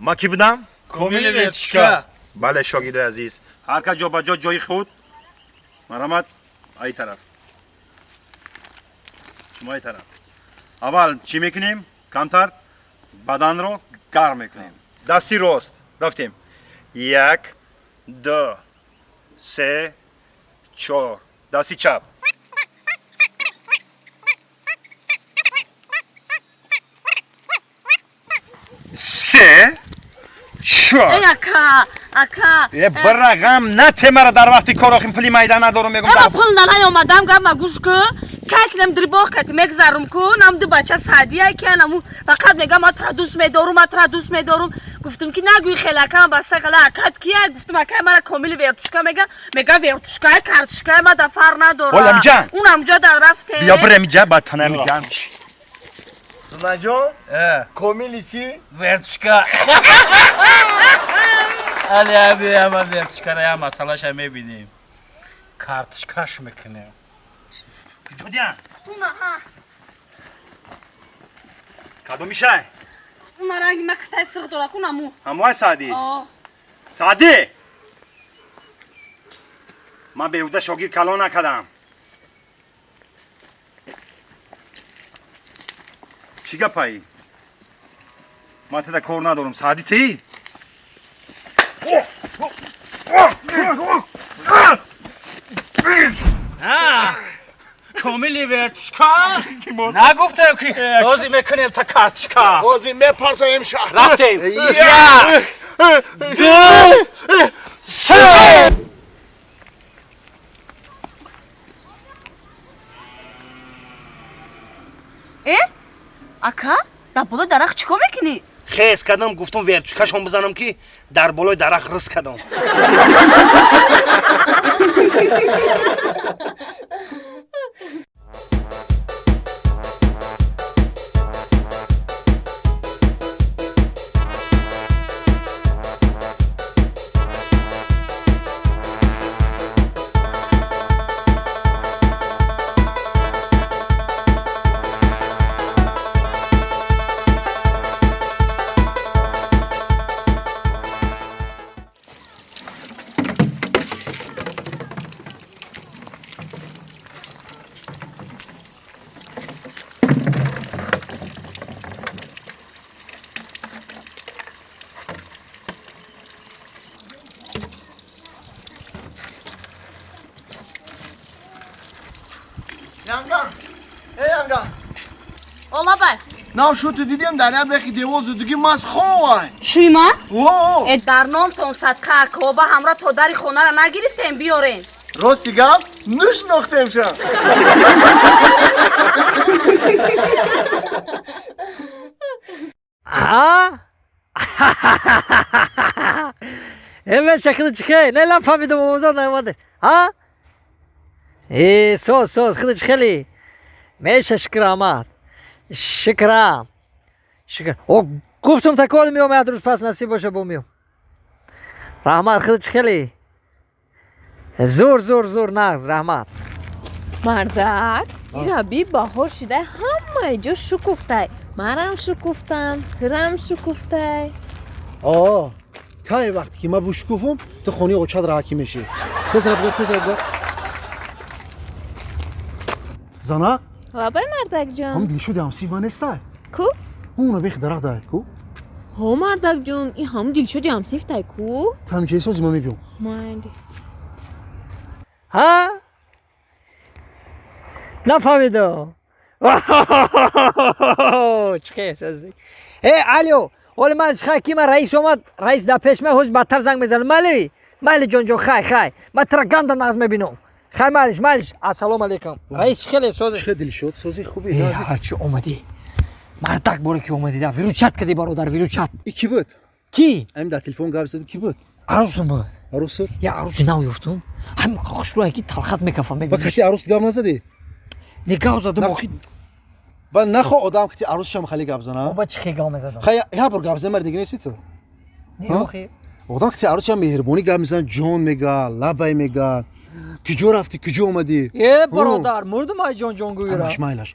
ما کی بودم؟ کمیل ورتشکا. بله شاگرد عزیز. هر کا جا با جا جای خود. مرحمت ای طرف. شما ای طرف. اول چی میکنیم؟ کمتر بدن رو گرم میکنیم. دستی راست. رفتیم. 1 2 3 4 دستی چپ. 3 4 ای اکا برقم نه تمره در وقتی کاراخیم پلی میدان ندارم میگم اما پول نلای اومدم گم گوش که کلم دری باخ کت میگذارم کو نم دو بچه سادیه که نمو فقط میگم ما ترا دوست میدارم گفتم که نگوی خیلی کم بسته خلا اکد کیه گفتم اکا مرا کامل ورتشکا میگه ورتشکا کارتشکا ما دفر نداره ولم جان اونم جا در رفته بیا برم اینجا بعد تنه میگم سونا جان کمیلی چی؟ ورتشکا. علی ابی اما ورتشکا را هم مسئلهش هم میبینیم. کارتشکاش میکنیم. جودیان اونا ها کدوم میشه؟ اونا رنگ مکتای سرخ داره کنمو هموای سعدی آه سعدی من بیهوده شاگرد کلا نکردم چی گپایی؟ من تدا کار ندارم سعدی تی؟ کمیل ورتشکا. نگفتم که بازی میکنیم تا کارتشکا. بازی میپرتایم شهر رفتیم. 1 2 3 اکا در بالا درخت چیکار میکنی؟ خیز کردم گفتم ورتشکشون بزنم که در بالای درخت رس کردم Yanga. Ola bak. Nav şu tu dedim de ne belki devozu düğün mas خواه. شویما؟ Oo. در نام تون صدقه کوبا همراه تا در خونه را نگرفتیم بیارین Rosti gam nuş noktayım şu an. ها hemen şakını çıkay ne lan famidim omuzdan aymadı ha sos خدش خیلی میشه شکرامات شکرام شکر او گفتم تا کل میام روز پس نصیب باشه بومیو رحمت خدش خیلی زور نغز رحمت مردک این ربی باهور شده همه جا شکفته منم شکفتم ترم شکفته که وقتی که من بوشکوفم تو خونی اوچاد راکی میشی تز بگر زانا لابای مردک هم جان دیل شده هم سیوان استای کو؟ اونو بیخ درخ دای کو ها مردک جان این هم دیل شدی هم سیفته کو؟ تامی که ایسازی ما میبیم مایلی ها نفهمیدم چخه سازدی الو ولی من خواهی که من رئیس اومد رئیس در پیش من هوش بدتر زنگ میزنم مالی جون خواهی من ترا گند نغز میبینم خواهی مالش السلام علیکم رئیس خیلی سازی چه دل شد سازی خوبی هرچی اومدی مردک باره که اومدی در ویرو چت کدی برادر ویرو چت کی بود کی؟ ام در تلفن قبل زد کی بود عروسم بود عروس یا عروسی نویفتم هم قاقش رو اگه تلخط میکفم با کتی عروس گام نزدی نگاه زدم با نخو آدم کتی عروس شم خالی گاب زنم با چی گام زدم خیا ها بر گاب زن مرد دیگه نیستی تو نخی آدم کتی عروس شم مهربونی گاب میزن جون میگه لبای میگه کجا رفتی کجا اومدی برادر مردم ای جان گویرا همش مایلش